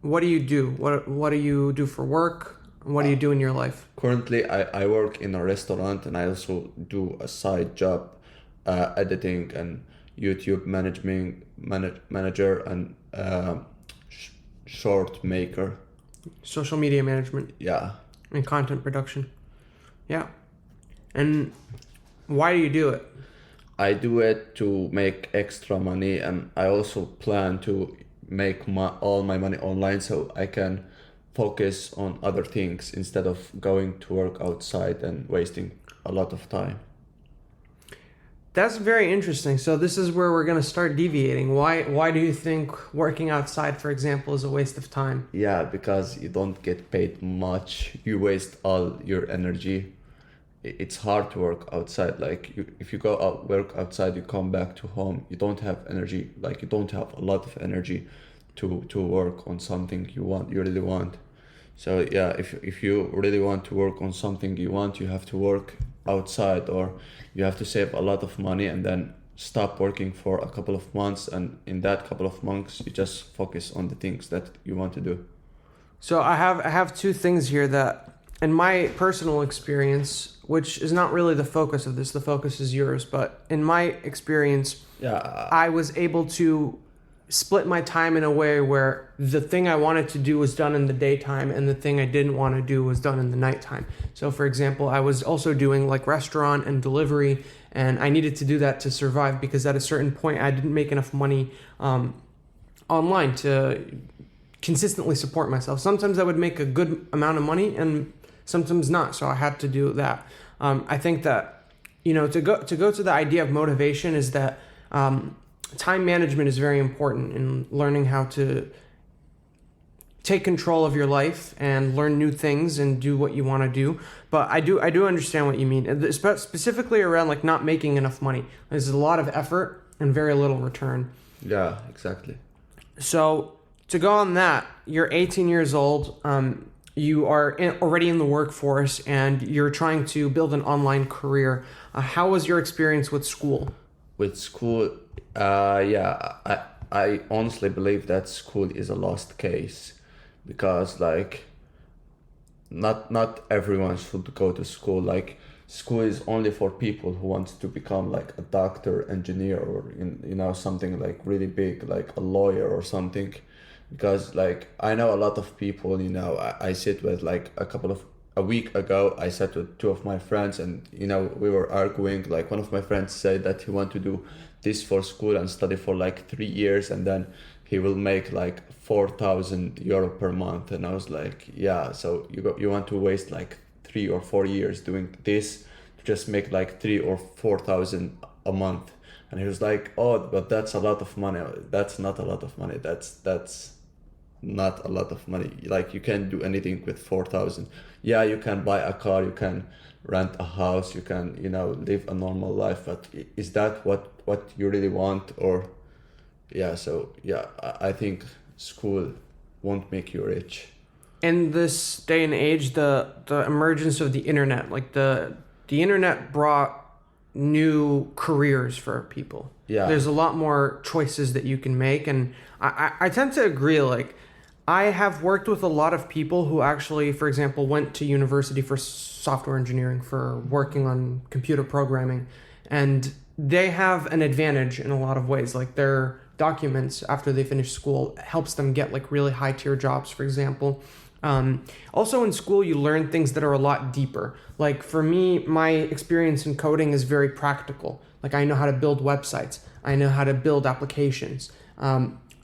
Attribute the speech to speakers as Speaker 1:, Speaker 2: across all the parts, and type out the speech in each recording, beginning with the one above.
Speaker 1: what do you do? What do you do for work? What do you do in your life?
Speaker 2: Currently, I work in a restaurant, and I also do a side job, editing and YouTube manager and short maker.
Speaker 1: Social media management
Speaker 2: Yeah,
Speaker 1: and content production. Yeah. And why do you do it?
Speaker 2: I do it to make extra money, and I also plan to make all my money online so I can focus on other things instead of going to work outside and wasting a lot of time.
Speaker 1: That's very interesting. So this is where we're going to start deviating. Why do you think working outside, for example, is a waste of time?
Speaker 2: Yeah, because you don't get paid much, you waste all your energy. It's hard to work outside. Like if you go out work outside, you come back to home, you don't have energy. Like you don't have a lot of energy to work on something you really want. So yeah, if you really want to work on something you want, you have to work outside, or you have to save a lot of money and then stop working for a couple of months, and in that couple of months you just focus on the things that you want to do.
Speaker 1: So I have two things here that, in my personal experience, which is not really the focus of this, the focus is yours, but in my experience,
Speaker 2: Yeah,
Speaker 1: I was able to split my time in a way where the thing I wanted to do was done in the daytime and the thing I didn't want to do was done in the nighttime. So for example, I was also doing like restaurant and delivery, and I needed to do that to survive because at a certain point I didn't make enough money online to consistently support myself. Sometimes I would make a good amount of money and sometimes not, so I had to do that. I think that, to go to the idea of motivation is that time management is very important in learning how to take control of your life and learn new things and do what you want to do. But I do understand what you mean, specifically around like not making enough money. There's a lot of effort and very little return.
Speaker 2: yeah, exactly.
Speaker 1: So to go on that, you're 18 years old. You are already in the workforce and you're trying to build an online career. How was your experience with school?
Speaker 2: With school, yeah, I honestly believe that school is a lost case, because like not everyone should go to school. Like school is only for people who want to become like a doctor, engineer, or something like really big, like a lawyer or something. Because like I know a lot of people, I sit with like a week ago I sat with two of my friends, and we were arguing. Like one of my friends said that he want to do this for school and study for like 3 years, and then he will make like 4,000 euro per month. And I was like, yeah, so you want to waste like 3 or 4 years doing this to just make like 3 or 4 thousand a month? And he was like, oh, but that's a lot of money. That's not a lot of money. That's not a lot of money. Like you can't do anything with 4,000. Yeah, you can buy a car, you can rent a house, you can live a normal life, but is that what you really want? Or yeah, so yeah, I think school won't make you rich.
Speaker 1: In this day and age, the emergence of the internet, like the internet brought new careers for people.
Speaker 2: Yeah,
Speaker 1: There's a lot more choices that you can make, and I tend to agree. Like I have worked with a lot of people who actually, for example, went to university for software engineering, for working on computer programming, and they have an advantage in a lot of ways. Like their documents after they finish school helps them get like really high tier jobs, for example. Also in school, you learn things that are a lot deeper. Like for me, my experience in coding is very practical. Like I know how to build websites. I know how to build applications.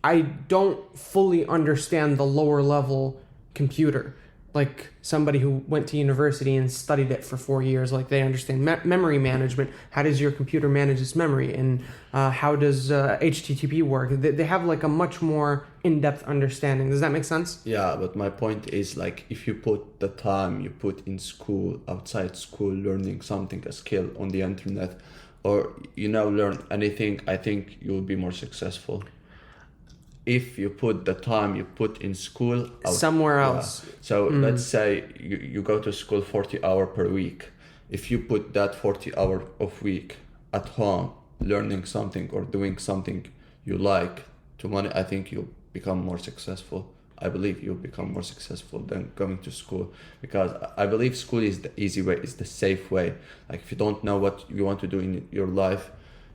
Speaker 1: I don't fully understand the lower level computer. Like somebody who went to university and studied it for 4 years, like they understand memory management. How does your computer manage its memory? And how does HTTP work? They have like a much more in-depth understanding. Does that make sense?
Speaker 2: yeah, but my point is, like, if you put the time you put in school, outside school, learning something, a skill on the internet, or learn anything, I think you'll be more successful if you put the time you put in school
Speaker 1: Somewhere
Speaker 2: yeah.
Speaker 1: else.
Speaker 2: So let's say you go to school 40 hours per week. If you put that 40 hour of week at home, learning something or doing something you like to money, I think you'll become more successful. I believe you'll become more successful than going to school, because I believe school is the easy way, is the safe way. Like if you don't know what you want to do in your life,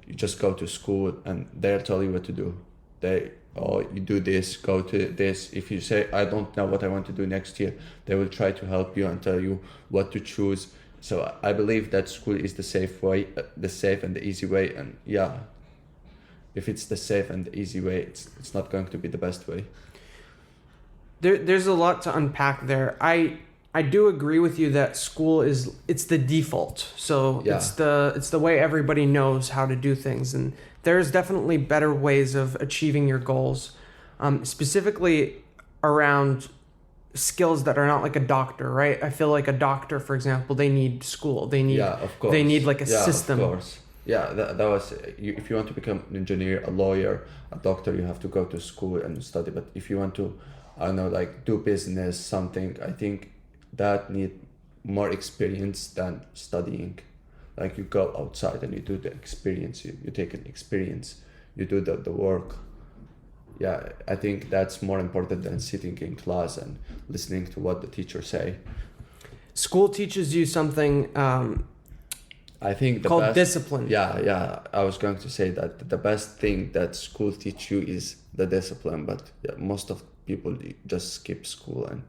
Speaker 2: you just go to school and they'll tell you what to do. You do this, go to this. If you say, I don't know what I want to do next year, they will try to help you and tell you what to choose. So I believe that school is the safe way, the safe and the easy way. And yeah, if it's the safe and the easy way, it's not going to be the best way.
Speaker 1: There's a lot to unpack there. I do agree with you that school it's the default. So
Speaker 2: Yeah.
Speaker 1: it's the way everybody knows how to do things, and there's definitely better ways of achieving your goals, specifically around skills that are not like a doctor, right? I feel like a doctor, for example, they need school. They need
Speaker 2: Yeah, of course.
Speaker 1: they need like a system.
Speaker 2: Of course. Yeah, that was if you want to become an engineer, a lawyer, a doctor, you have to go to school and study. But if you want to, I don't know, like do business, something, I think that need more experience than studying. Like you go outside and you do the experience, you take an experience, you do the work. Yeah, I think that's more important than sitting in class and listening to what the teacher say.
Speaker 1: School teaches you something
Speaker 2: I think the
Speaker 1: called
Speaker 2: best,
Speaker 1: discipline.
Speaker 2: Yeah. I was going to say that the best thing that school teach you is the discipline, but yeah, most of people just skip school and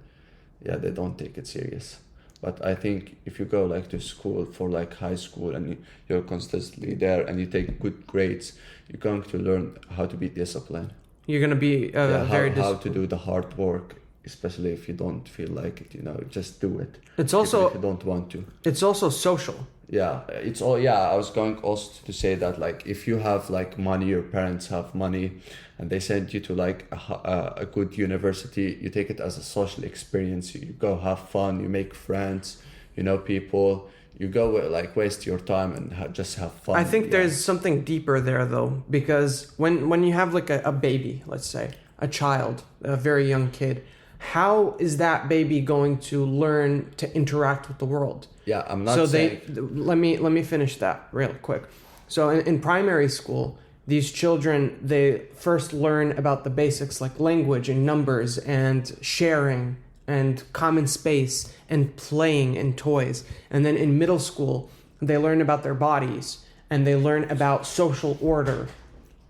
Speaker 2: yeah, they don't take it serious. But I think if you go like to school for like high school and you're constantly there and you take good grades, you're going to learn how to be disciplined.
Speaker 1: You're gonna be very
Speaker 2: how to
Speaker 1: disciplined.
Speaker 2: do the hard work, especially if you don't feel like it. Just do it.
Speaker 1: It's
Speaker 2: Even
Speaker 1: also
Speaker 2: if you don't want to.
Speaker 1: it's also social.
Speaker 2: Yeah, it's all. Yeah, I was going also to say that like if you have like money, your parents have money, and they send you to like a good university, you take it as a social experience. You go have fun, you make friends, you know people. You go like waste your time and just have fun.
Speaker 1: I think
Speaker 2: Yeah.
Speaker 1: there's something deeper there though, because when you have like a baby, let's say, a child, a very young kid, how is that baby going to learn to interact with the world?
Speaker 2: Yeah, I'm not
Speaker 1: So
Speaker 2: saying.
Speaker 1: let me finish that real quick. So in primary school, these children, they first learn about the basics like language and numbers and sharing and common space and playing and toys. And then in middle school, they learn about their bodies and they learn about social order,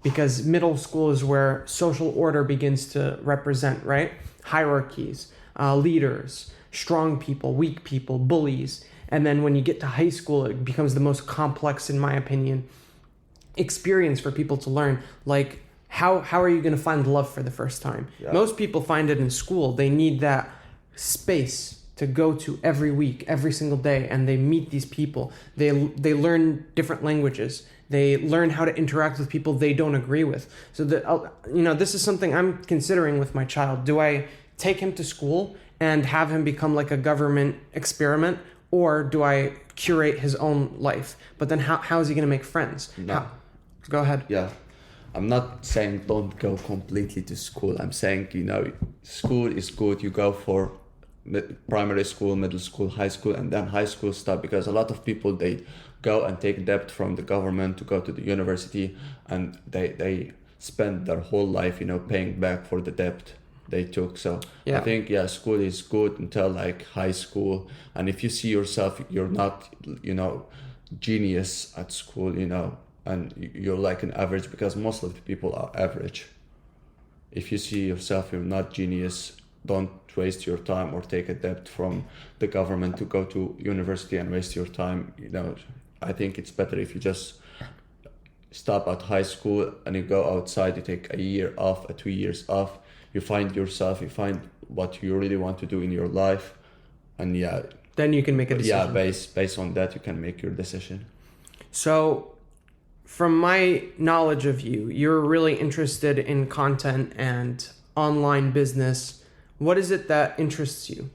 Speaker 1: because middle school is where social order begins to represent, right? Hierarchies, leaders, strong people, weak people, bullies. And then when you get to high school, it becomes the most complex, in my opinion, experience for people to learn. Like, how are you going to find love for the first time?
Speaker 2: Yeah.
Speaker 1: Most people find it in school. They need that space to go to every week, every single day, and they meet these people. They learn different languages. They learn how to interact with people they don't agree with. So this is something I'm considering with my child. Do I take him to school and have him become like a government experiment, or do I curate his own life? But then how is he going to make friends?
Speaker 2: No.
Speaker 1: Go ahead.
Speaker 2: Yeah, I'm not saying don't go completely to school. I'm saying, school is good. You go for primary school, middle school, high school, and then high school stuff, because a lot of people, they go and take debt from the government to go to the university, and they spend their whole life, paying back for the debt they took. So
Speaker 1: Yeah.
Speaker 2: I think, school is good until like high school. And if you see yourself, you're not, genius at school, and you're like an average, because most of the people are average. If you see yourself you're not genius, don't waste your time or take a debt from the government to go to university and waste your time. I think it's better if you just stop at high school and you go outside, you take a year off, 2 years off, you find yourself, you find what you really want to do in your life, and
Speaker 1: Then you can make a decision.
Speaker 2: based on that you can make your decision.
Speaker 1: So, from my knowledge of you, you're really interested in content and online business. What is it that interests you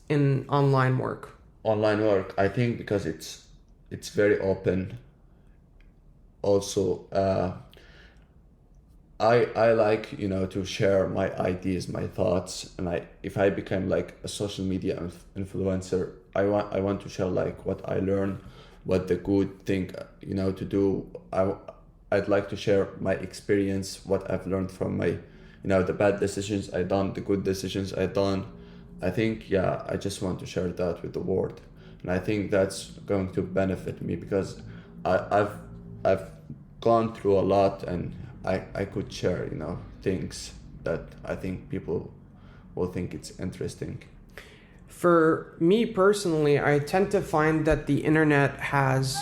Speaker 1: in online work?
Speaker 2: Online work, I think, because it's very open. Also, I like to share my ideas, my thoughts, and if I become like a social media influencer, I want to share like what I learn, what the good thing to do. I'd like to share my experience, what I've learned from my the bad decisions I done, the good decisions I done. I think, yeah, I just want to share that with the world, and I think that's going to benefit me because I've gone through a lot, and I could share, things that I think people will think it's interesting.
Speaker 1: For me personally, I tend to find that the internet has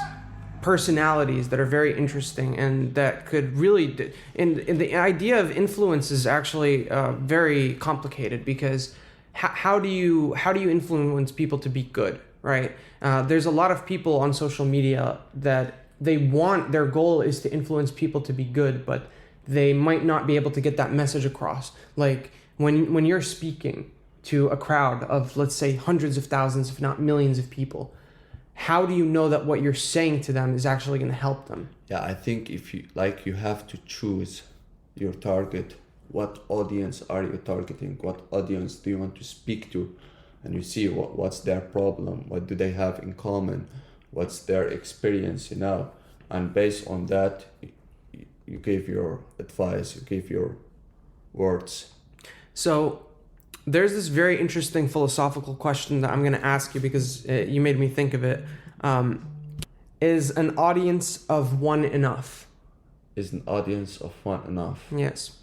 Speaker 1: personalities that are very interesting and that could really and the idea of influence is actually very complicated because how do you influence people to be good, right? There's a lot of people on social media that their goal is to influence people to be good, but they might not be able to get that message across. Like when you're speaking to a crowd of, let's say, hundreds of thousands, if not millions of people, how do you know that what you're saying to them is actually going to help them?
Speaker 2: Yeah, I think if you have to choose your target. What audience are you targeting? What audience do you want to speak to? And you see what's their problem, what do they have in common, what's their experience, and based on that, you give your advice, you give your words.
Speaker 1: So there's this very interesting philosophical question that I'm going to ask you because you made me think of it. Is an audience of one enough?
Speaker 2: Is an audience of one enough?
Speaker 1: Yes.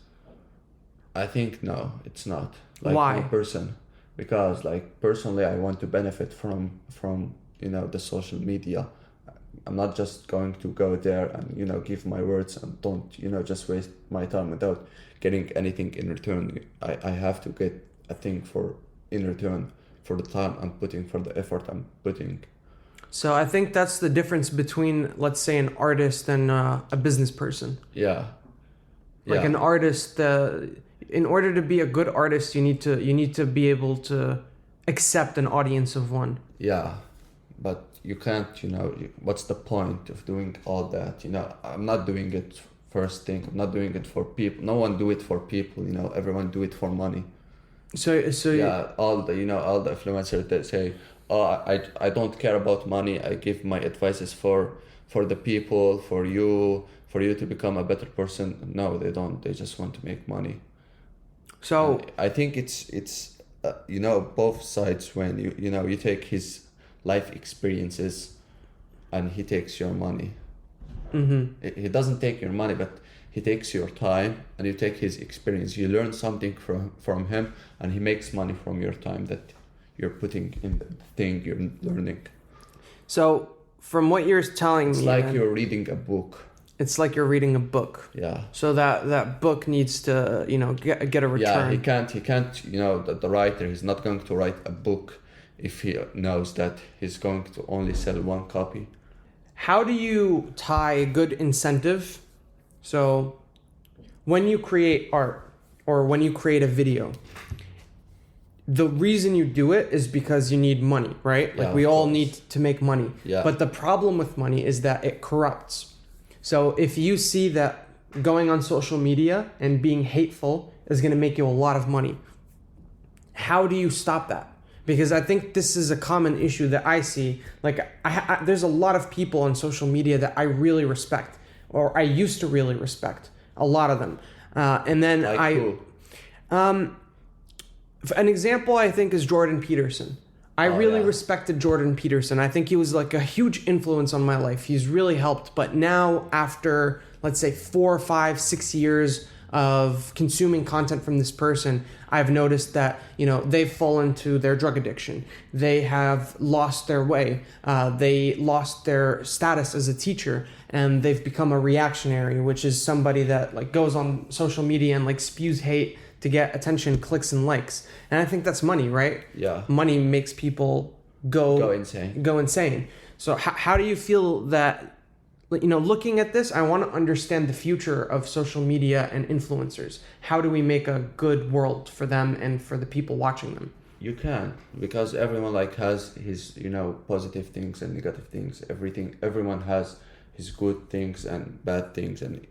Speaker 2: I think no, it's not.
Speaker 1: Why?
Speaker 2: Because personally, I want to benefit from the social media. I'm not just going to go there and give my words and don't just waste my time without getting anything in return. I have to get a thing in return for the time I'm putting, for the effort I'm putting.
Speaker 1: So I think that's the difference between, let's say, an artist and a business person.
Speaker 2: Yeah.
Speaker 1: Like an artist, in order to be a good artist, you need to be able to accept an audience of one.
Speaker 2: Yeah, but you can't. What's the point of doing all that? I'm not doing it first thing. I'm not doing it for people. No one do it for people. Everyone do it for money.
Speaker 1: So
Speaker 2: yeah, all the influencers that say, oh, I don't care about money. I give my advices for the people, for you to become a better person. No, they don't. They just want to make money.
Speaker 1: So
Speaker 2: and I think it's both sides. When you take his life experiences and he takes your money.
Speaker 1: Mm-hmm.
Speaker 2: He doesn't take your money, but he takes your time, and you take his experience. You learn something from him, and he makes money from your time that you're putting in the thing you're learning.
Speaker 1: So from what you're telling me,
Speaker 2: it's like you're reading a book.
Speaker 1: It's like you're reading a book.
Speaker 2: Yeah.
Speaker 1: So that book needs to get a return.
Speaker 2: Yeah, he can't. The writer is not going to write a book if he knows that he's going to only sell one copy.
Speaker 1: How do you tie good incentive? So when you create art or when you create a video, the reason you do it is because you need money, right? Like we all need to make money.
Speaker 2: Yeah.
Speaker 1: But the problem with money is that it corrupts. So if you see that going on social media and being hateful is going to make you a lot of money, how do you stop that? Because I think this is a common issue that I see. Like there's a lot of people on social media that I really respect, or I used to really respect, a lot of them. And then an example I think is Jordan Peterson. I really respected Jordan Peterson. I think he was like a huge influence on my life. He's really helped. But now after, let's say 4, 5, 6 years of consuming content from this person, I've noticed that, they've fallen to their drug addiction. They have lost their way. They lost their status as a teacher, and they've become a reactionary, which is somebody that goes on social media and spews hate to get attention, clicks, and likes. And I think that's money, right?
Speaker 2: Yeah.
Speaker 1: Money makes people go insane. So how do you feel that, looking at this, I want to understand the future of social media and influencers. How do we make a good world for them and for the people watching them?
Speaker 2: You can, because everyone has his, positive things and negative things. Everyone has his good things and bad things, and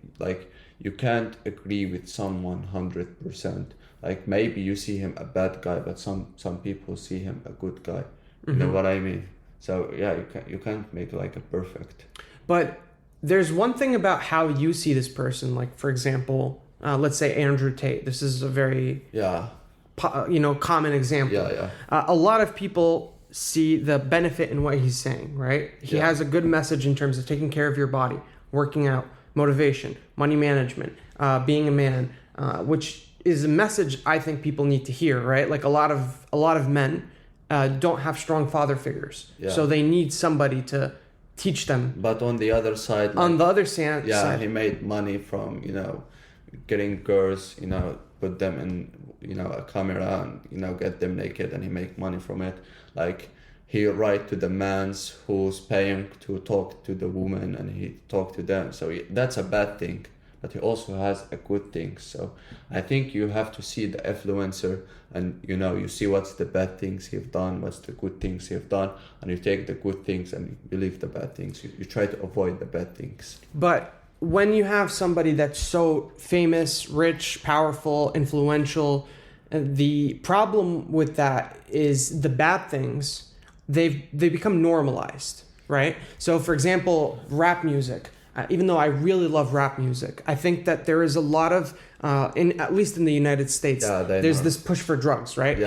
Speaker 2: you can't agree with someone 100%. Maybe you see him a bad guy, but some people see him a good guy. You know what I mean? So yeah, you can't make a perfect.
Speaker 1: But there's one thing about how you see this person. For example, let's say Andrew Tate. This is a very
Speaker 2: Yeah.
Speaker 1: common example.
Speaker 2: Yeah. Yeah.
Speaker 1: A lot of people see the benefit in what he's saying, right? He has a good message in terms of taking care of your body, working out, motivation, money management, being a man, which is a message I think people need to hear, right? Like a lot of men don't have strong father figures, so they need somebody to teach them.
Speaker 2: But on the other side,
Speaker 1: on the other side,
Speaker 2: he made money from getting girls, put them in a camera and get them naked, and he make money from it. Like he write to the mans who's paying to talk to the woman, and he talk to them. So that's a bad thing, but he also has a good thing. So I think you have to see the influencer, and you see what's the bad things he've done, what's the good things he've done, and you take the good things and you leave the bad things. You try to avoid the bad things.
Speaker 1: But when you have somebody that's so famous, rich, powerful, influential, the problem with that is the bad things, they become normalized, right? So for example, rap music. Even though I really love rap music, I think that there is a lot of, at least in the United States, there's this push for drugs, right?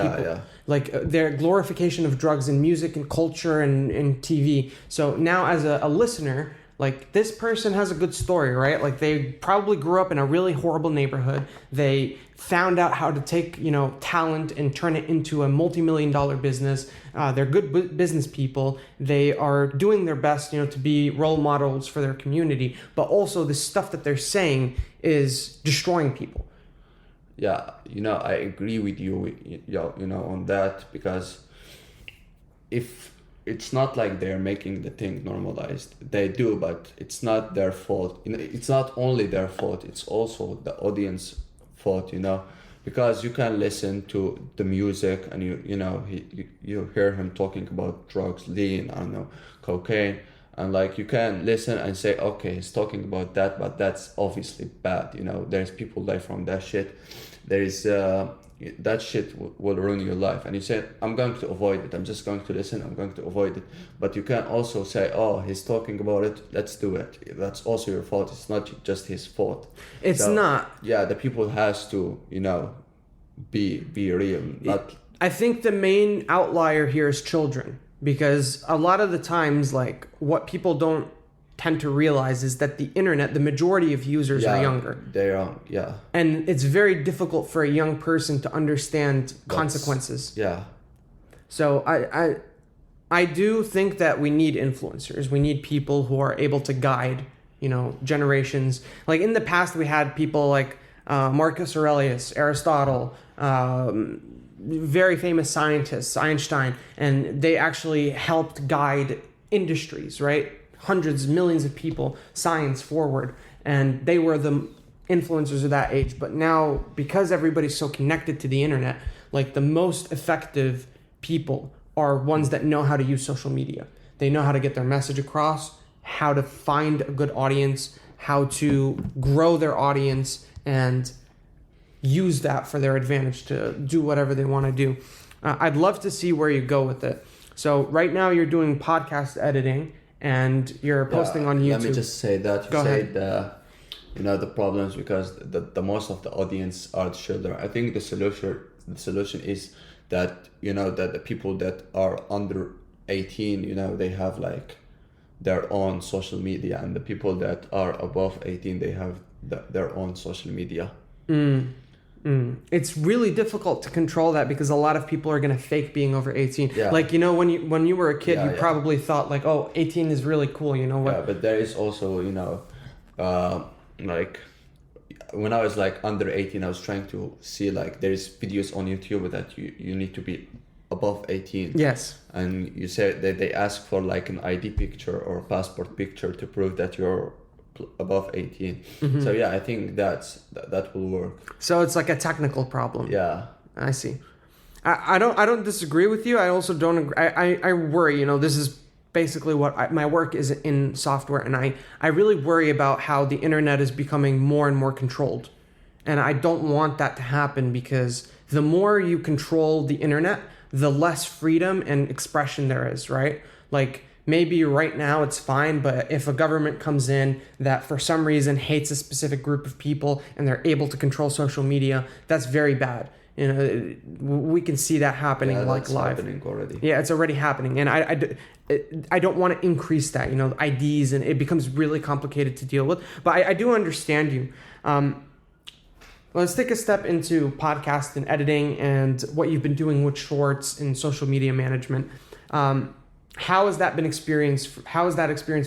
Speaker 1: Like their glorification of drugs in music and culture and TV. So now as a listener, like this person has a good story, right? Like they probably grew up in a really horrible neighborhood. They found out how to take, talent and turn it into a multi-million-dollar business. They're good business people. They are doing their best, to be role models for their community. But also the stuff that they're saying is destroying people.
Speaker 2: Yeah, I agree with you, on that, because if it's not like they're making the thing normalized. They do, but it's not their fault. It's not only their fault. It's also the audience fault. Because you can listen to the music and you hear him talking about drugs, lean, I don't know, cocaine, and like you can listen and say, okay, he's talking about that, but that's obviously bad. There's people die from that shit. There is that shit will ruin your life, and you say, I'm going to avoid it, I'm just going to listen, I'm going to avoid it. But you can also say, oh, he's talking about it, let's do it. That's also your fault. It's not just his fault.
Speaker 1: It's not.
Speaker 2: Yeah, the people has to be real.
Speaker 1: I think the main outlier here is children, because a lot of the times, like, what people don't tend to realize is that the internet, the majority of users are younger.
Speaker 2: They are, yeah.
Speaker 1: And it's very difficult for a young person to understand consequences.
Speaker 2: Yeah.
Speaker 1: So I do think that we need influencers. We need people who are able to guide, generations. Like in the past, we had people like Marcus Aurelius, Aristotle, very famous scientists, Einstein, and they actually helped guide industries, right? Hundreds, millions of people, science forward, and they were the influencers of that age. But now, because everybody's so connected to the internet, like the most effective people are ones that know how to use social media. They know how to get their message across, how to find a good audience, how to grow their audience, and use that for their advantage to do whatever they want to do. I'd love to see where you go with it. So right now you're doing podcast editing, and you're posting on YouTube.
Speaker 2: Let me just say that.
Speaker 1: Go ahead.
Speaker 2: The problems, because the most of the audience are children. I think the solution is that, that the people that are under 18, they have like their own social media, and the people that are above 18, they have their own social media.
Speaker 1: It's really difficult to control that, because a lot of people are going to fake being over 18.
Speaker 2: Yeah.
Speaker 1: Like, when you were a kid, you probably thought like, oh, 18 is really cool. What?
Speaker 2: Yeah, but there is also, like when I was like under 18, I was trying to see like there's videos on YouTube that you need to be above 18.
Speaker 1: Yes.
Speaker 2: And you said that they ask for like an ID picture or a passport picture to prove that you're above 18. Mm-hmm. So yeah, I think that will work.
Speaker 1: So it's like a technical problem.
Speaker 2: Yeah,
Speaker 1: I see. I don't disagree with you. I also don't agree. I worry. This is basically what my work is in software, and I really worry about how the internet is becoming more and more controlled, and I don't want that to happen, because the more you control the internet, the less freedom and expression there is. Right? Like maybe right now it's fine, but if a government comes in that for some reason hates a specific group of people and they're able to control social media, that's very bad. You know, we can see that happening like
Speaker 2: that's
Speaker 1: live.
Speaker 2: happening already.
Speaker 1: Yeah, it's already happening, and I don't want to increase that. You know, IDs, and it becomes really complicated to deal with. But I do understand you. Let's take a step into podcast and editing and what you've been doing with shorts and social media management. How has that experience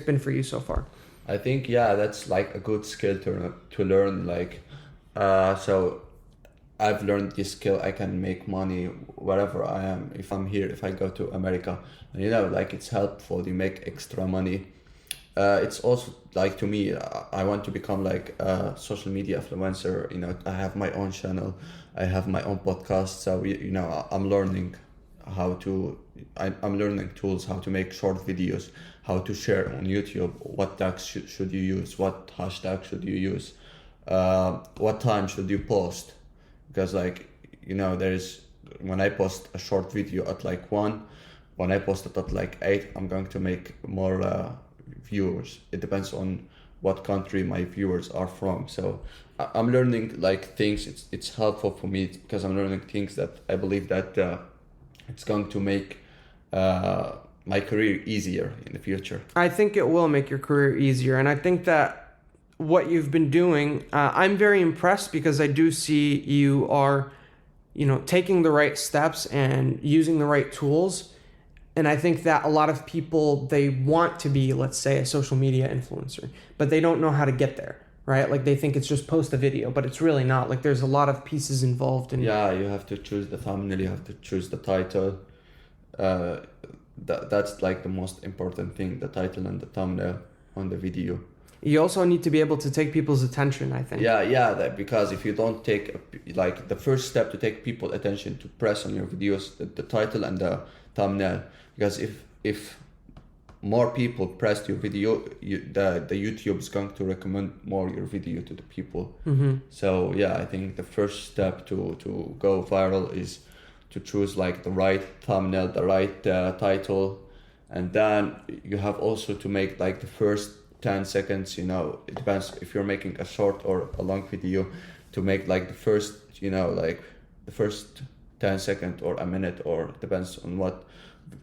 Speaker 1: been for you so far?
Speaker 2: I think that's like a good skill to learn. Like, so I've learned this skill. I can make money wherever I am. If I'm here, if I go to America, and like it's helpful. You make extra money. It's also like, to me, I want to become like a social media influencer. You know, I have my own channel, I have my own podcast. So I'm learning I'm learning tools, how to make short videos, how to share on YouTube, what tags should you use, what hashtag should you use, what time should you post, because when I post a short video at like 1, when I post it at like 8, I'm going to make more viewers. It depends on what country my viewers are from. So I'm learning like things. It's helpful for me because I'm learning things that I believe that it's going to make my career easier in the future.
Speaker 1: I think it will make your career easier, and I think that what you've been doing, I'm very impressed because I do see you are, taking the right steps and using the right tools. And I think that a lot of people, they want to be, let's say, a social media influencer, but they don't know how to get there, right? Like they think it's just post a video, but it's really not. Like there's a lot of pieces involved in.
Speaker 2: Yeah, you have to choose the thumbnail, you have to choose the title. That's like the most important thing, the title and the thumbnail on the video.
Speaker 1: You also need to be able to take people's attention, I think.
Speaker 2: Because if you don't take like the first step to take people's attention, to press on your videos, the title and the thumbnail, because if more people press your video, the YouTube is going to recommend more your video to the people.
Speaker 1: Mm-hmm.
Speaker 2: So I think the first step to go viral is to choose like the right thumbnail, the right title, and then you have also to make like the first 10 seconds, it depends if you're making a short or a long video, to make like the first, like the first 10 seconds or a minute, or depends on what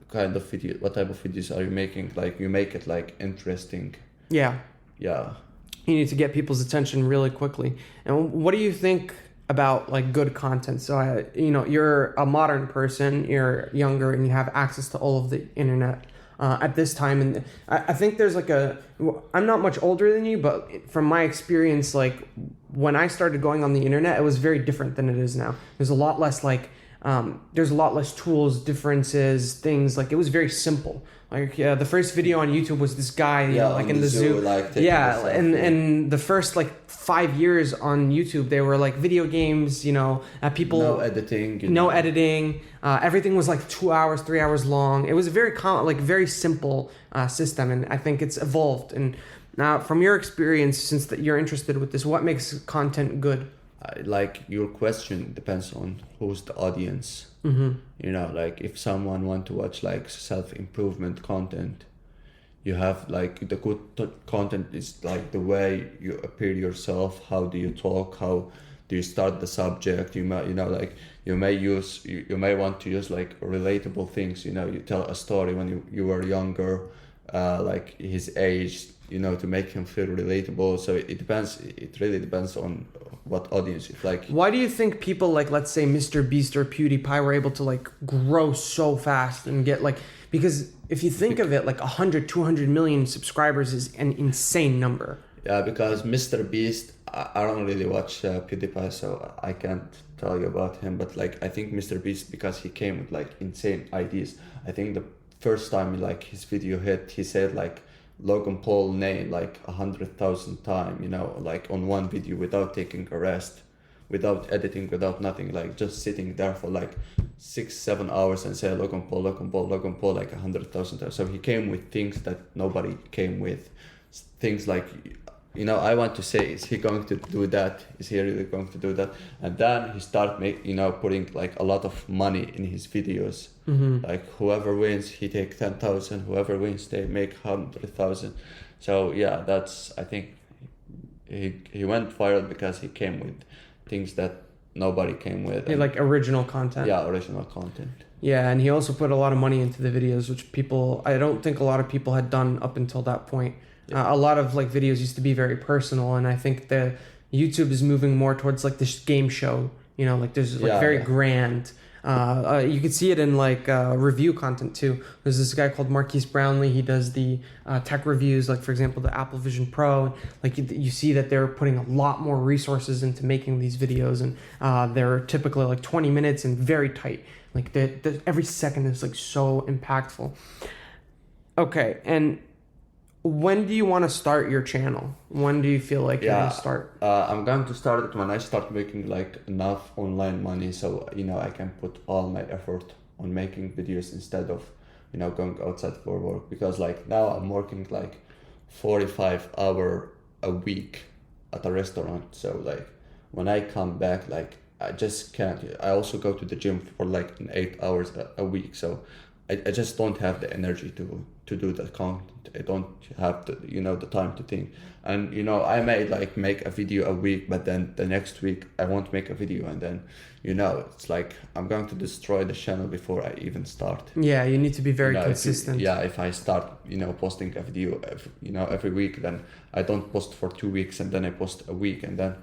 Speaker 2: kind of video, what type of videos are you making, like you make it like interesting.
Speaker 1: Yeah You need to get people's attention really quickly. And what do you think about like good content? So you're a modern person, you're younger, and you have access to all of the internet at this time, and I think there's like I'm not much older than you, but from my experience, like when I started going on the internet, it was very different than it is now. There's a lot less there's a lot less tools, differences, things. Like it was very simple. Like the first video on YouTube was this guy, like in the zoo. And the first like 5 years on YouTube, they were like video games. People
Speaker 2: no editing.
Speaker 1: No editing. Everything was like 2 hours, 3 hours long. It was a very simple system, and I think it's evolved. And now, from your experience, since that you're interested with this, what makes content good?
Speaker 2: Like your question depends on who's the audience.
Speaker 1: Mm-hmm.
Speaker 2: Like if someone want to watch like self-improvement content, you have like the good content is like the way you appear yourself, how do you talk, how do you start the subject, you may you may want to use like relatable things, you tell a story when you were younger, like his age, to make him feel relatable. So it really depends on what audience it's like.
Speaker 1: Why do you think people like, let's say, Mr. Beast or PewDiePie were able to like grow so fast and get like, because if you think of it, like 100, 200 million subscribers is an insane number.
Speaker 2: Yeah, because Mr. Beast, I don't really watch PewDiePie, so I can't tell you about him, but like I think Mr. Beast, because he came with like insane ideas. I think the first time like his video hit, he said like Logan Paul name like 100,000 times, like on one video, without taking a rest, without editing, without nothing, like just sitting there for like 6-7 hours and say Logan Paul like 100,000 times. So he came with things that nobody came with, things like I want to say, is he going to do that? Is he really going to do that? And then he start putting like a lot of money in his videos. Like whoever wins, he take 10,000. Whoever wins, they make 100,000. So yeah, I think he went viral because he came with things that nobody came with.
Speaker 1: Yeah, like original content.
Speaker 2: Yeah, original content.
Speaker 1: Yeah, and he also put a lot of money into the videos, which I don't think a lot of people had done up until that point. A lot of like videos used to be very personal, and I think the YouTube is moving more towards like this game show. Like there's like very grand. You could see it in like review content too. There's this guy called Marquise Brownlee. He does the tech reviews, like for example the Apple Vision Pro. Like you see that they're putting a lot more resources into making these videos, and they're typically like 20 minutes and very tight. Like every second is like so impactful. Okay, and when do you want to start your channel? When do you feel like you're going to start?
Speaker 2: I'm going to start it when I start making like enough online money, so I can put all my effort on making videos instead of going outside for work, because like now I'm working like 45 hours a week at a restaurant. So like when I come back, like I just can't. I also go to the gym for like 8 hours a week, so I just don't have the energy to do that content. I don't have the time to think. And I may like make a video a week, but then the next week I won't make a video, and then it's like I'm going to destroy the channel before I even start.
Speaker 1: Yeah, you need to be very consistent.
Speaker 2: If I start posting a video every week, then I don't post for 2 weeks, and then I post a week, and then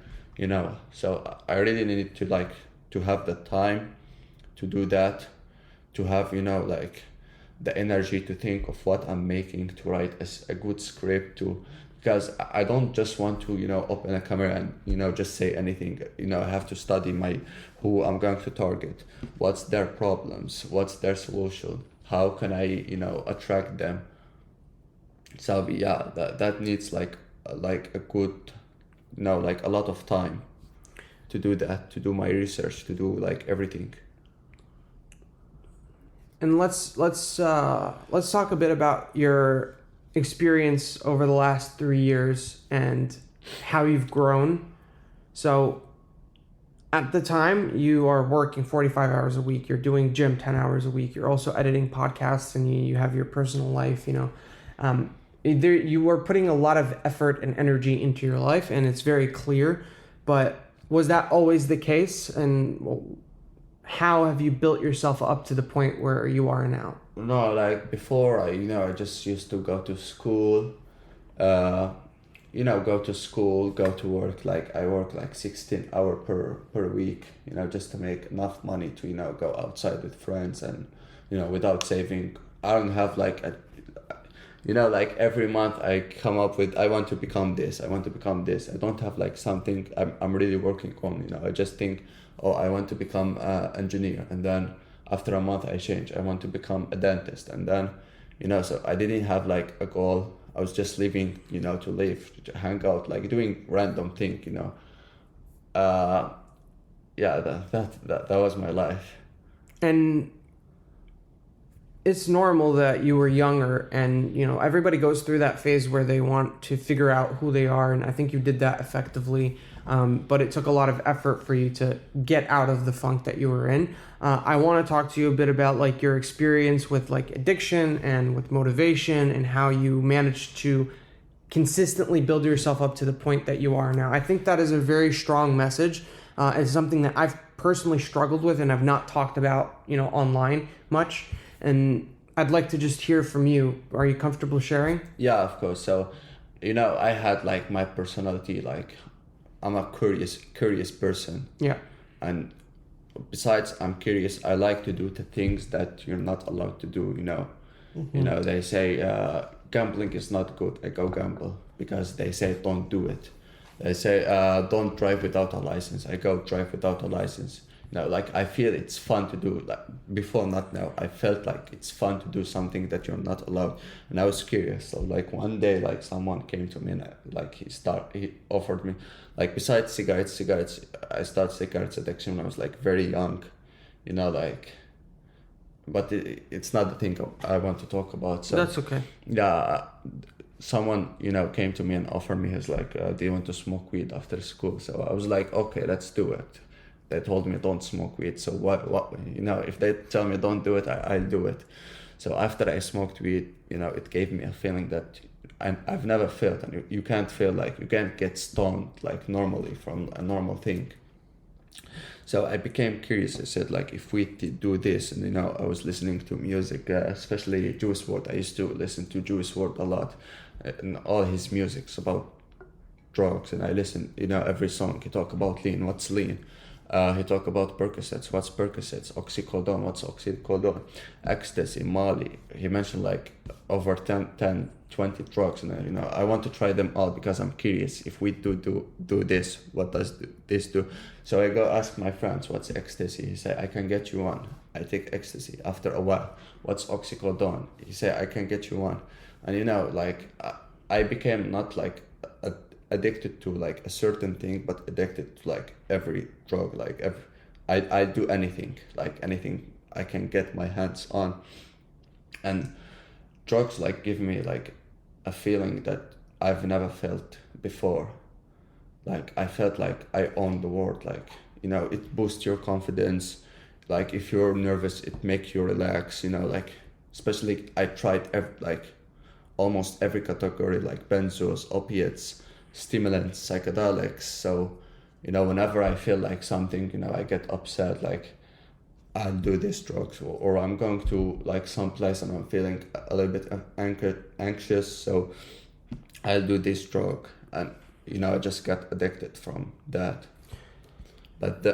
Speaker 2: so I really need to have the time to do that, to have like the energy to think of what I'm making, to write a good script, because I don't just want to open a camera and just say anything. I have to study who I'm going to target, what's their problems, what's their solution, how can I attract them. So yeah, that needs like a good like a lot of time to do that, to do my research, to do like everything.
Speaker 1: And let's talk a bit about your experience over the last 3 years and how you've grown. So at the time you are working 45 hours a week, you're doing gym 10 hours a week, you're also editing podcasts, and you have your personal life. You were putting a lot of effort and energy into your life, and it's very clear. But was that always the case? And how have you built yourself up to the point where you are now?
Speaker 2: No, like before, I just used to go to school, go to work. Like I work like 16 hours per week, just to make enough money to, go outside with friends, and, without saving. I don't have like like every month I come up with, I want to become this, I want to become this. I don't have like something I'm really working on. I just think, oh, I want to become an engineer, and then after a month I change, I want to become a dentist, and then so I didn't have like a goal. I was just living to live, to hang out, like doing random thing. That was my life.
Speaker 1: And it's normal that you were younger, and everybody goes through that phase where they want to figure out who they are, and I think you did that effectively. But it took a lot of effort for you to get out of the funk that you were in. I want to talk to you a bit about like your experience with like addiction and with motivation, and how you managed to consistently build yourself up to the point that you are now. I think that is a very strong message. It's something that I've personally struggled with and have not talked about, online much. And I'd like to just hear from you. Are you comfortable sharing?
Speaker 2: Yeah, of course. So, I had like my personality, like I'm a curious person.
Speaker 1: Yeah.
Speaker 2: And besides I'm curious, I like to do the things that you're not allowed to do, Mm-hmm. They say gambling is not good. I go gamble, because they say don't do it. They say don't drive without a license. I go drive without a license. Like I feel it's fun to do. Like before, not now. I felt like it's fun to do something that you're not allowed, and I was curious. So like one day, like someone came to me and like he offered me, like besides cigarettes. I started cigarettes addiction when I was like very young, but it's not the thing I want to talk about. So
Speaker 1: that's okay.
Speaker 2: Yeah, someone, came to me and offered me his like, do you want to smoke weed after school? So I was like, okay, let's do it. They told me don't smoke weed, so what, if they tell me don't do it, I'll do it. So after I smoked weed, it gave me a feeling that I've never felt, and you can't feel like, you can't get stoned like normally from a normal thing. So I became curious. I said, like, if we do this, and I was listening to music, especially Juice WRLD. I used to listen to Juice WRLD a lot, and all his music's about drugs. And I listen, every song he talk about lean. What's lean? He talk about Percocets. What's Percocets? Oxycodone. What's oxycodone? Ecstasy, Molly. He mentioned like over 10, 20 drugs, and I want to try them all because I'm curious. If we do this, what does this do? So I go ask my friends, what's ecstasy? He said, I can get you one. I take ecstasy. After a while, what's oxycodone? He said, I can get you one. And like I became not like addicted to like a certain thing, but addicted to like every drug. Like I do anything, like anything I can get my hands on. And drugs like give me like a feeling that I've never felt before. Like I felt like I own the world. Like it boosts your confidence. Like if you're nervous, it makes you relax. Like especially I tried like almost every category, like benzos, opiates, stimulants, psychedelics. So whenever I feel like something, I get upset, like I'll do this drugs, or I'm going to like some place and I'm feeling a little bit anxious, so I'll do this drug. And I just got addicted from that. But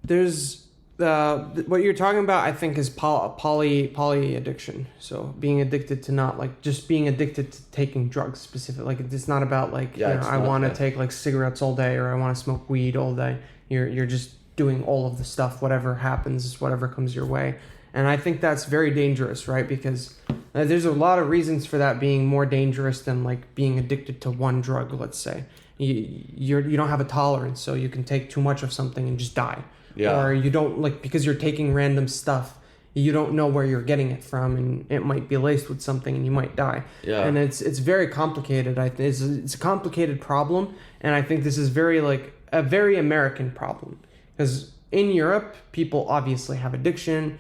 Speaker 1: There's what you're talking about, I think, is poly addiction. So being addicted to not like just being addicted to taking drugs specific. Like it's not about like I want to take like cigarettes all day, or I want to smoke weed all day. You're just doing all of the stuff, whatever happens, whatever comes your way. And I think that's very dangerous, right? Because there's a lot of reasons for that being more dangerous than like being addicted to one drug. Let's say you don't have a tolerance, so you can take too much of something and just die.
Speaker 2: Yeah.
Speaker 1: Or you don't like, because you're taking random stuff, you don't know where you're getting it from, and it might be laced with something and you might die.
Speaker 2: Yeah.
Speaker 1: And it's very complicated. It's a complicated problem, and I think this is very like a very American problem, because in Europe people obviously have addiction.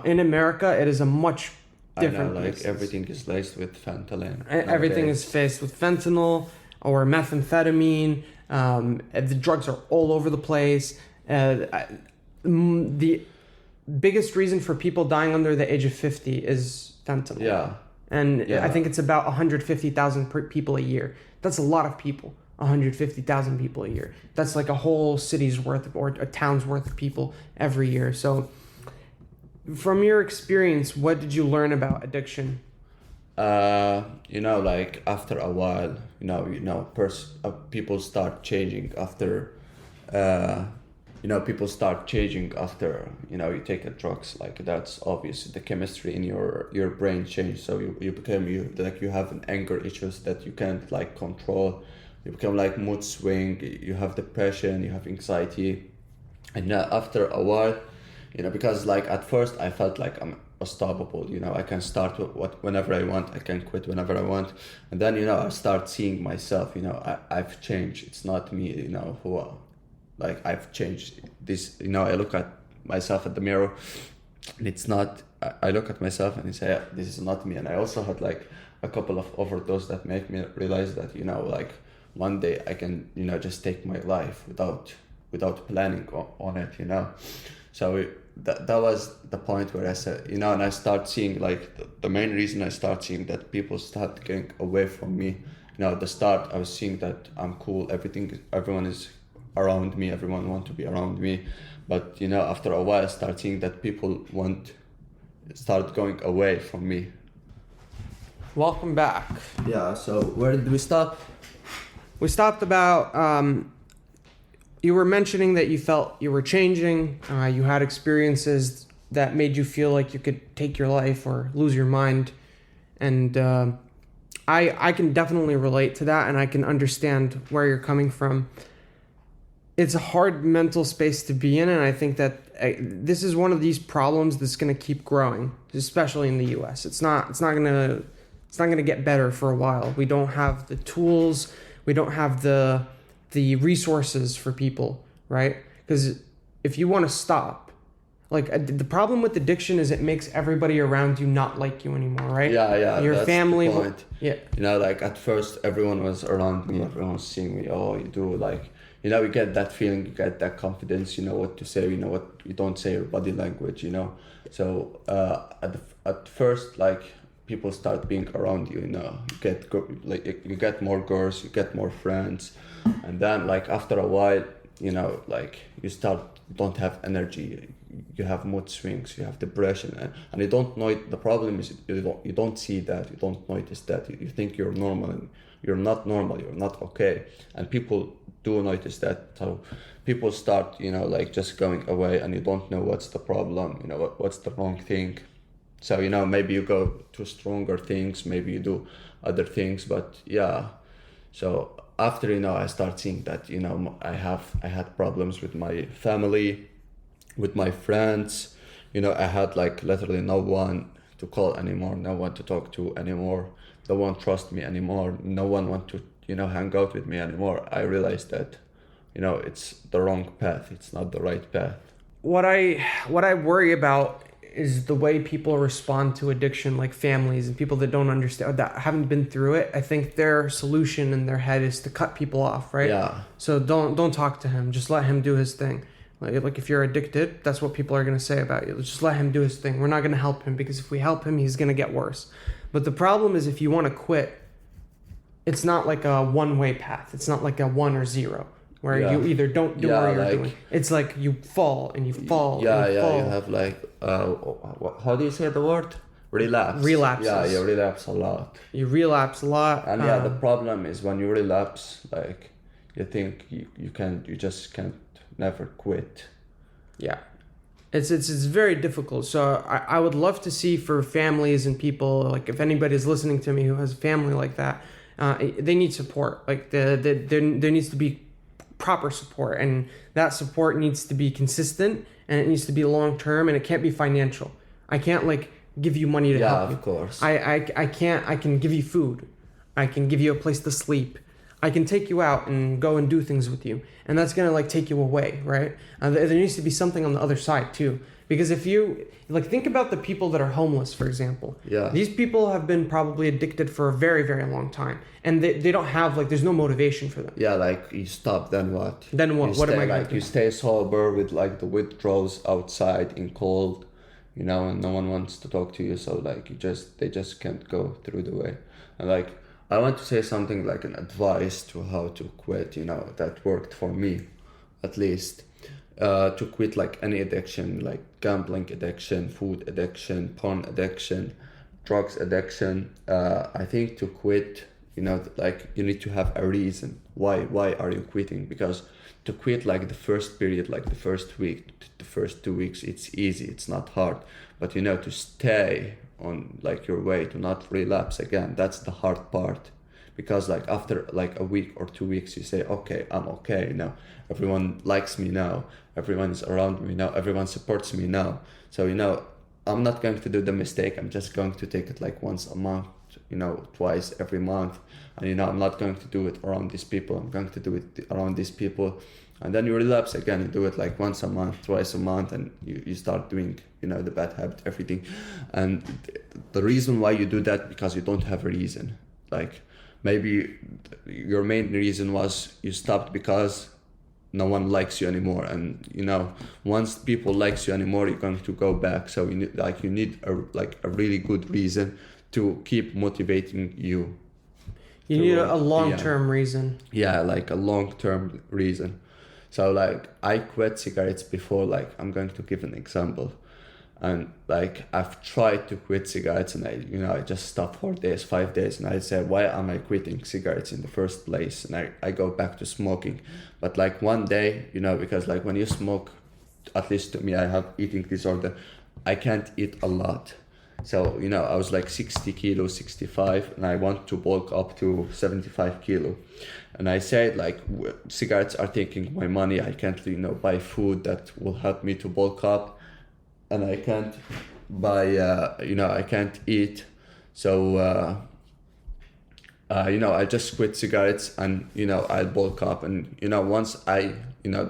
Speaker 1: In America it is a much different.
Speaker 2: I know, like
Speaker 1: basis.
Speaker 2: everything is laced with fentanyl.
Speaker 1: Everything is faced with fentanyl or methamphetamine. The drugs are all over the place. The biggest reason for people dying under the age of 50 is fentanyl.
Speaker 2: Yeah.
Speaker 1: And I think it's about 150,000 people a year. That's a lot of people. 150,000 people a year. That's like a whole city's worth or a town's worth of people every year. So from your experience, what did you learn about addiction?
Speaker 2: Like after a while, people start changing after, people start changing after, you take a drugs. Like that's obvious. The chemistry in your brain change. So you become, you have an anger issues that you can't like control. You become like mood swing. You have depression. You have anxiety. And after a while, because like at first I felt like I'm unstoppable. I can start whenever I want. I can quit whenever I want. And then I start seeing myself. I've changed. It's not me. Like I've changed. This. I look at myself at the mirror, and it's not. I look at myself and I say, this is not me. And I also had like a couple of overdoses that make me realize that like one day I can just take my life without planning on it. So that was the point where I said, and I start seeing like the main reason I start seeing that people start getting away from me. At the start I was seeing that I'm cool, everyone is around me, everyone want to be around me. But after a while I start seeing that people start going away from me.
Speaker 1: Welcome back.
Speaker 2: Yeah, so where did we stop?
Speaker 1: We stopped about you were mentioning that you felt you were changing. You had experiences that made you feel like you could take your life or lose your mind. And I can definitely relate to that, and I can understand where you're coming from. It's a hard mental space to be in, and I think that this is one of these problems that's going to keep growing, especially in the U.S. It's not going to It's not going to get better for a while. We don't have the tools. We don't have the resources for people, right? Because if you want to stop, like the problem with addiction is it makes everybody around you not like you anymore, right?
Speaker 2: Yeah,
Speaker 1: Your
Speaker 2: that's
Speaker 1: family.
Speaker 2: the point.
Speaker 1: Yeah.
Speaker 2: You know, like at first everyone was around me, everyone was seeing me. Oh, you do like, you know, you get that feeling, you get that confidence. You know what to say, you know what you don't say, your body language. You know, so at first, like people start being around you. You know, you get like you get more girls, you get more friends, and then like after a while, you know, like you don't have energy, you have mood swings, you have depression, and you don't know it. The problem is you don't see that, you don't notice that, you think you're normal, and you're not normal, you're not okay, and people do notice that. So people start, you know, like just going away, and you don't know what's the problem, you know, what's the wrong thing. So, you know, maybe you go to stronger things, maybe you do other things, but yeah. So after, you know, I start seeing that, you know, I had problems with my family, with my friends. You know, I had like literally no one to call anymore, no one to talk to anymore, no one trust me anymore, no one want to, you know, hang out with me anymore. I realized that, you know, it's the wrong path, it's not the right path.
Speaker 1: What I worry about is the way people respond to addiction, like families and people that don't understand, that haven't been through it. I think their solution in their head is to cut people off, right?
Speaker 2: Yeah.
Speaker 1: So don't talk to him. Just let him do his thing. Like if you're addicted, that's what people are going to say about you. Just let him do his thing. We're not going to help him, because if we help him, he's going to get worse. But the problem is, if you want to quit, it's not like a one-way path. It's not like a 1 or 0, where you either don't do what you're doing. It's like you fall and you fall.
Speaker 2: Yeah,
Speaker 1: and you
Speaker 2: yeah.
Speaker 1: fall.
Speaker 2: You have like how do you say the word? Relapse.
Speaker 1: Relapses.
Speaker 2: Yeah, you relapse a lot.
Speaker 1: You relapse a lot.
Speaker 2: And yeah, the problem is when you relapse, like you think you just can't never quit.
Speaker 1: Yeah. It's very difficult. So I would love to see, for families and people, like if anybody's listening to me who has a family like that, they need support. Like there needs to be proper support, and that support needs to be consistent, and it needs to be long term, and it can't be financial. I can't like give you money to help you.
Speaker 2: Yeah, of course.
Speaker 1: I can't. I can give you food. I can give you a place to sleep. I can take you out and go and do things with you, and that's gonna like take you away, right? There needs to be something on the other side too, because if you like think about the people that are homeless, for example.
Speaker 2: Yeah.
Speaker 1: These people have been probably addicted for a very, very long time, and they don't have like there's no motivation for them.
Speaker 2: Yeah, like you stop, then what?
Speaker 1: Then what? What am I going to do?
Speaker 2: You stay sober with like the withdrawals outside in cold, you know, and no one wants to talk to you, so like they just can't go through the way. And like I want to say something like an advice to how to quit, you know, that worked for me, at least. To quit like any addiction, like gambling addiction, food addiction, porn addiction, drugs addiction. I think to quit, you know, like you need to have a reason. Why are you quitting? Because to quit like the first period, like the first week, the first 2 weeks, it's easy, it's not hard. But you know, to stay on like your way, to not relapse again, that's the hard part. Because like after like a week or 2 weeks, you say, okay, I'm okay now, everyone likes me now, everyone is around me now, everyone supports me now, so you know, I'm not going to do the mistake, I'm just going to take it like once a month, you know, twice every month, and you know, I'm not going to do it around these people, I'm going to do it around these people. And then you relapse again, you do it like once a month, twice a month, and you start doing, you know, the bad habit, everything. And the reason why you do that, because you don't have a reason. Like maybe your main reason was you stopped because no one likes you anymore, and you know, once people likes you anymore, you're going to go back. So you need a really good reason to keep motivating you.
Speaker 1: You need a long-term reason.
Speaker 2: Yeah, like a long-term reason. So like I quit cigarettes before, like I'm going to give an example. And like I've tried to quit cigarettes, and I just stopped 4 days, 5 days, and I said, why am I quitting cigarettes in the first place? And I go back to smoking. But like one day, you know, because like when you smoke, at least to me, I have eating disorder, I can't eat a lot. So, you know, I was like 60 kilos, 65, and I want to bulk up to 75 kilo. And I said, like, cigarettes are taking my money. I can't, you know, buy food that will help me to bulk up. And I can't buy, I can't eat. So I just quit cigarettes, and I'll bulk up, and once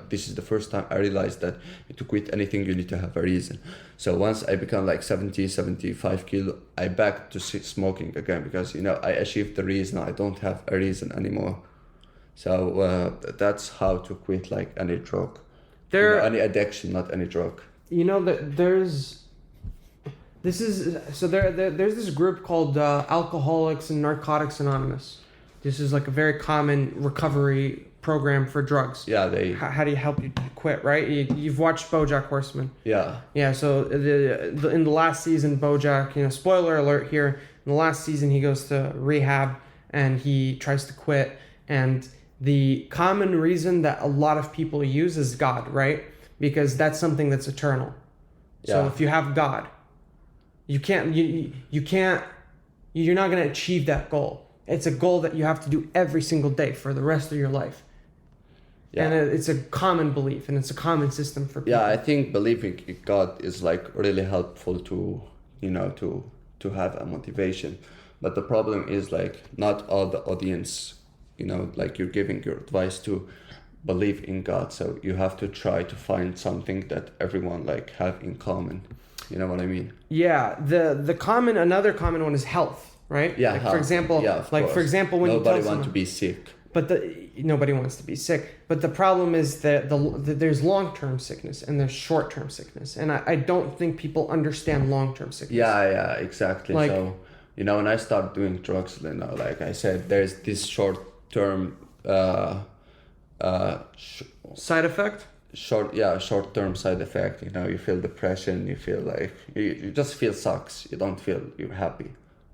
Speaker 2: this is the first time I realized that to quit anything you need to have a reason. So once I become like 70, 75 kilo, I back to smoking again, because I achieved the reason. I don't have a reason anymore. So that's how to quit like any drug, any addiction, not any drug.
Speaker 1: There's this group called Alcoholics and Narcotics Anonymous. This is like a very common recovery program for drugs.
Speaker 2: Yeah,
Speaker 1: How do you help you quit, right? You've watched BoJack Horseman.
Speaker 2: Yeah.
Speaker 1: Yeah. So in the last season, BoJack, spoiler alert here. In the last season, he goes to rehab and he tries to quit. And the common reason that a lot of people use is God, right? Because that's something that's eternal. So
Speaker 2: Yeah.
Speaker 1: if you have God, you can't, you're not going to achieve that goal. It's a goal that you have to do every single day for the rest of your life.
Speaker 2: Yeah.
Speaker 1: And it's a common belief, and it's a common system for people.
Speaker 2: Yeah, I think believing in God is like really helpful to, to have a motivation. But the problem is like not all the audience, like you're giving your advice to believe in God. So you have to try to find something that everyone like have in common. You know what I mean?
Speaker 1: Yeah, another common one is health, right?
Speaker 2: Yeah,
Speaker 1: like
Speaker 2: health.
Speaker 1: for example,
Speaker 2: Yeah, of course.
Speaker 1: for example, when
Speaker 2: nobody
Speaker 1: you tell
Speaker 2: want
Speaker 1: someone,
Speaker 2: to be sick.
Speaker 1: but nobody wants to be sick. But the problem is that there's long-term sickness and there's short-term sickness, and I don't think people understand long-term sickness.
Speaker 2: Yeah, exactly.
Speaker 1: Like-
Speaker 2: So when I start doing drugs, like I said, there's this short-term
Speaker 1: Side effect.
Speaker 2: short-term side effect. You feel depression, you feel like you just feel sucks, you don't feel you're happy.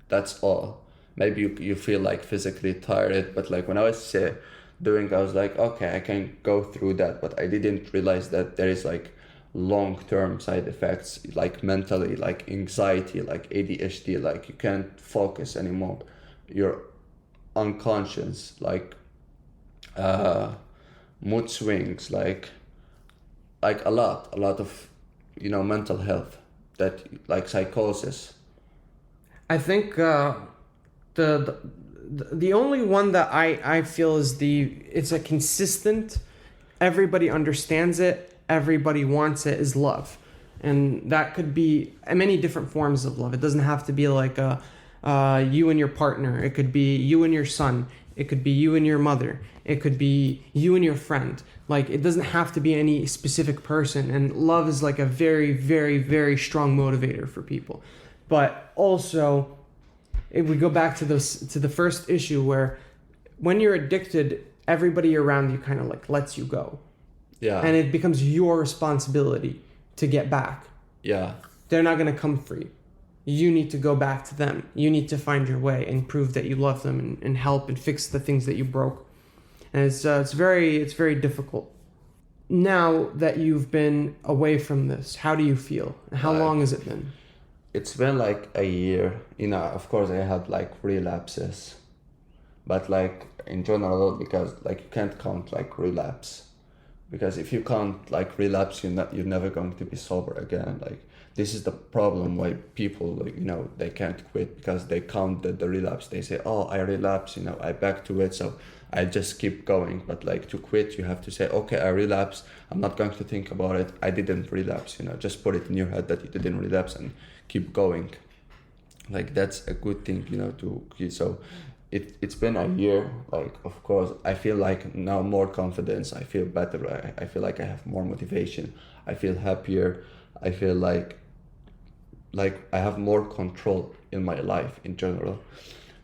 Speaker 2: That's all. Maybe you feel like physically tired, but like when I was doing, I was like, okay, I can go through that, but I didn't realize that there is like long-term side effects, like mentally, like anxiety, like ADHD, like you can't focus anymore, you're unconscious, like mood swings, like a lot of mental health, that like psychosis.
Speaker 1: I think the only one that I feel is it's a consistent, everybody understands it, everybody wants it, is love. And that could be many different forms of love. It doesn't have to be like you and your partner. It could be you and your son. It could be you and your mother. It could be you and your friend. Like, it doesn't have to be any specific person. And love is like a very, very, very strong motivator for people. But also, if we go back to the first issue, where when you're addicted, everybody around you kind of like lets you go.
Speaker 2: Yeah.
Speaker 1: And it becomes your responsibility to get back.
Speaker 2: Yeah.
Speaker 1: They're not going to come for you. You need to go back to them. You need to find your way and prove that you love them and help and fix the things that you broke. And it's very difficult. Now that you've been away from this, how do you feel? How long has it been?
Speaker 2: It's been like a year. Of course I had like relapses, but like in general, because like you can't count like relapse, because if you can't like relapse, you're never going to be sober again. Like, this is the problem why people, like, they can't quit, because they count the relapse. They say, oh, I relapse, I back to it, so I just keep going. But like, to quit, you have to say, okay, I relapse, I'm not going to think about it, I didn't relapse. Just put it in your head that you didn't relapse and keep going. Like, that's a good thing, to. So it's been a year. Like, of course, I feel like now more confidence, I feel better, I feel like I have more motivation, I feel happier, I feel like I have more control in my life in general.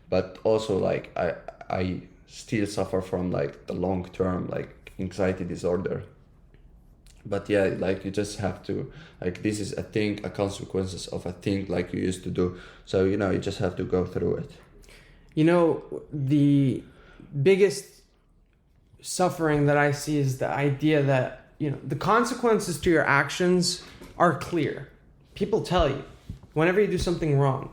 Speaker 2: But also, like, I still suffer from like the long term like anxiety disorder. But yeah, like, you just have to, like, this is a thing, a consequences of a thing like you used to do. So you just have to go through it.
Speaker 1: The biggest suffering that I see is the idea that the consequences to your actions are clear. People tell you whenever you do something wrong,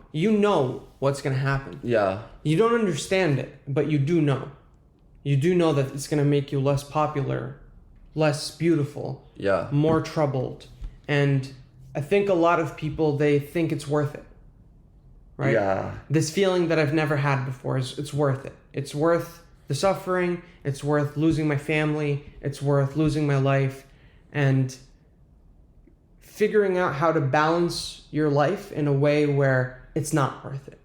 Speaker 1: what's going to happen.
Speaker 2: Yeah.
Speaker 1: You don't understand it, but you do know. You do know that it's going to make you less popular, less beautiful,
Speaker 2: Yeah.
Speaker 1: more troubled. And I think a lot of people, they think it's worth it. right?
Speaker 2: Yeah.
Speaker 1: This feeling that I've never had before it's worth it. It's worth the suffering. It's worth losing my family. It's worth losing my life, and figuring out how to balance your life in a way where it's not worth it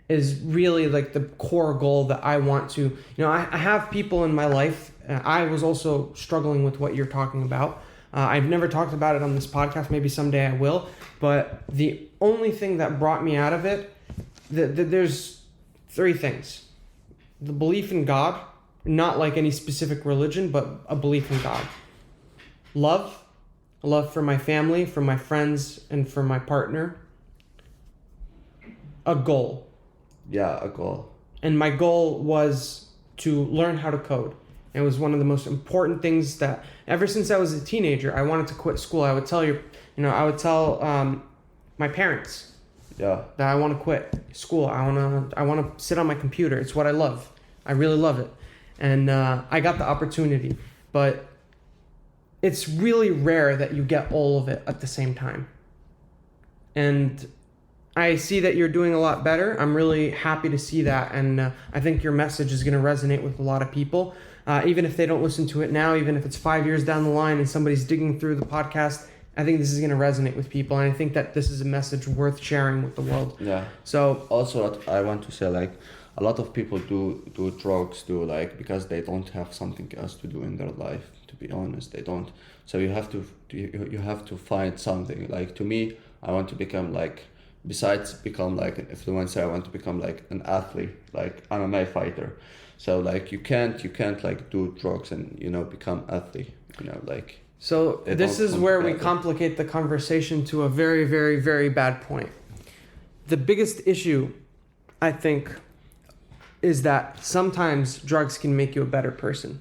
Speaker 1: is really like the core goal that I want to, I have people in my life. I was also struggling with what you're talking about. I've never talked about it on this podcast. Maybe someday I will. But the only thing that brought me out of it, there's three things. The belief in God, not like any specific religion, but a belief in God. Love for my family, for my friends, and for my partner. A goal.
Speaker 2: Yeah, a goal.
Speaker 1: And my goal was to learn how to code. It was one of the most important things that ever since I was a teenager, I wanted to quit school. I would tell my parents
Speaker 2: Yeah.
Speaker 1: that I want to quit school. I want to sit on my computer. It's what I love. I really love it. And I got the opportunity, but it's really rare that you get all of it at the same time. And I see that you're doing a lot better. I'm really happy to see that. And I think your message is going to resonate with a lot of people. Even if they don't listen to it now, even if it's 5 years down the line and somebody's digging through the podcast, I think this is going to resonate with people. And I think that this is a message worth sharing with the world.
Speaker 2: Yeah.
Speaker 1: So
Speaker 2: also, what I want to say, like, a lot of people do drugs because they don't have something else to do in their life. To be honest, they don't. So you have to find something. Like, to me, I want to become like, besides become like an influencer, I want to become like an athlete, like MMA fighter. So like you can't like do drugs and become athlete. Like.
Speaker 1: So this is where we complicate the conversation to a very, very, very bad point. The biggest issue, I think, is that sometimes drugs can make you a better person.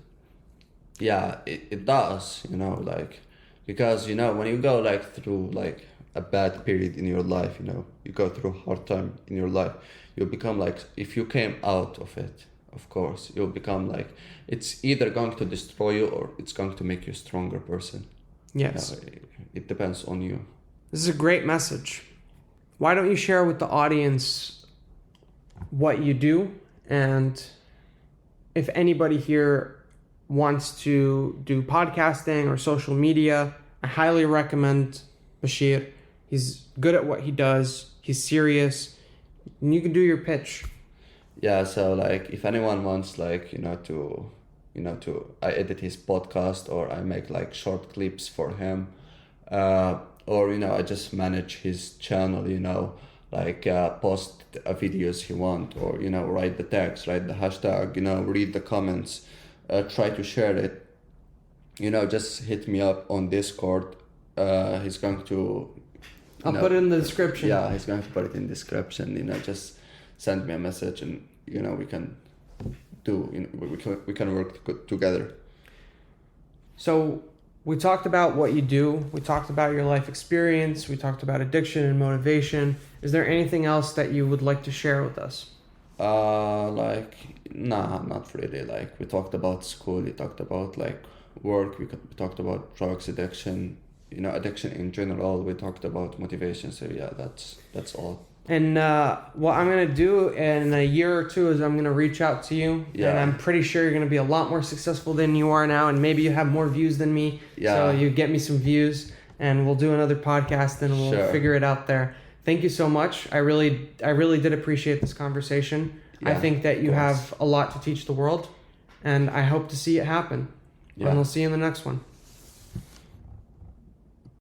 Speaker 2: Yeah, it does, like, because, when you go like through like a bad period in your life, you go through a hard time in your life, you'll become like, if you came out of it, of course, you'll become like, it's either going to destroy you or it's going to make you a stronger person.
Speaker 1: Yes.
Speaker 2: It depends on you.
Speaker 1: This is a great message. Why don't you share with the audience what you do? And if anybody here wants to do podcasting or social media, I highly recommend Bashir. He's good at what he does. He's serious. And you can do your pitch.
Speaker 2: Yeah, so like if anyone wants like, I edit his podcast or I make like short clips for him, or, I just manage his channel, like post videos he want, or, write the text, write the hashtag, read the comments, try to share it, just hit me up on Discord. He's going to...
Speaker 1: I'll put it in the description.
Speaker 2: Yeah, he's going to put it in the description, just send me a message and, we can we can work together.
Speaker 1: So we talked about what you do. We talked about your life experience. We talked about addiction and motivation. Is there anything else that you would like to share with us?
Speaker 2: Nah, not really. Like, we talked about school. We talked about like work. We talked about drugs addiction. Addiction in general. We talked about motivation. So yeah, that's all.
Speaker 1: And what I'm going to do in a year or two is I'm going to reach out to you.
Speaker 2: Yeah.
Speaker 1: And I'm pretty sure you're going to be a lot more successful than you are now. And maybe you have more views than me.
Speaker 2: Yeah.
Speaker 1: So you get me some views and we'll do another podcast and we'll figure it out there. Thank you so much. I really did appreciate this conversation. Yeah, I think that you have a lot to teach the world. And I hope to see it happen. Yeah. And we'll see you in the next one.